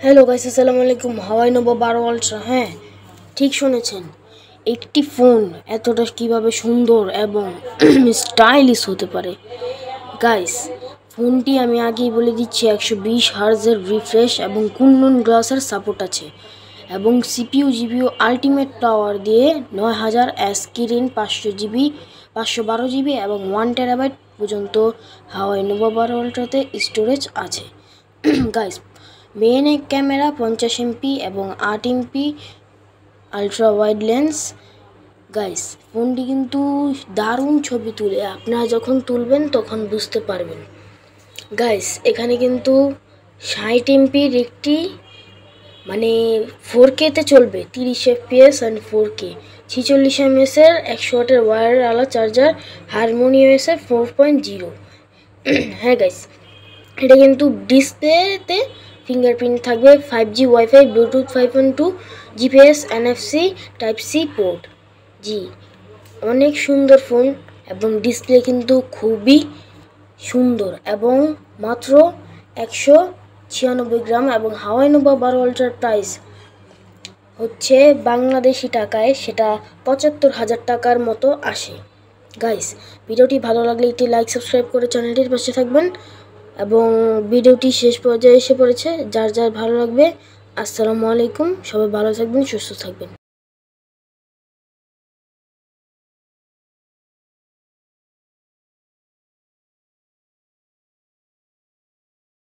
Hello guys, আসসালামু আলাইকুম। হাওয়াই novo 12 ultra. হ্যাঁ, ঠিক শুনেছেন। একটি ফোন এতটা কিভাবে সুন্দর এবং স্টাইলিশ হতে পারে গাইস। ফোনটি আমি আগেই বলে দিচ্ছি 120 হার্জের রিফ্রেশ এবং কুনলুন গ্লাসের সাপোর্ট আছে এবং সিপিইউ জিপিইউ আলটিমেট পাওয়ার দিয়ে 9000 স্ক্রিন 512 জিবি এবং 1 টেরাবাইট পর্যন্ত হাওয়াই নোভো 12 আলট্রাতে স্টোরেজ আছে গাইস। মেন ক্যামেরা 50 এমপি এবং 8 MP ultra wide lens guys. ফোনটি কিন্তু দারুণ ছবি তুলে, আপনারা যখন তুলবেন তখন বুঝতে পারবেন গাইস। এখানে কিন্তু 60 এমপির একটি মানে 4K-তে চলবে, 30 FPS অ্যান্ড 4K, 46 mAh-এর 100 ওয়াটের ওয়্যার আলা চার্জার, হারমোনি OS 4.0। হ্যাঁ গাইস, এটা কিন্তু ডিসপ্লেতে ফিঙ্গারপ্রিন্ট থাকবে, 5G wifi, bluetooth 5.2, GPS, NFC, type C port. জি, অনেক সুন্দর ফোন এবং ডিসপ্লে কিন্তু খুবই সুন্দর এবং মাত্র 196 গ্রাম এবং হাওয়াই নোভো 12 আলট্রার প্রাইস হচ্ছে বাংলাদেশি টাকায় সেটা 75,000 টাকার মতো আসে গাইস। ভিডিওটি ভালো লাগলে একটি লাইক সাবস্ক্রাইব করে চ্যানেলটির পাশে থাকবেন এবং ভিডিওটি শেষ পর্যায়ে এসে পড়েছে, যার যার ভালো লাগবে। আসসালামু আলাইকুম, সবাই ভালো থাকবেন, সুস্থ থাকবেন।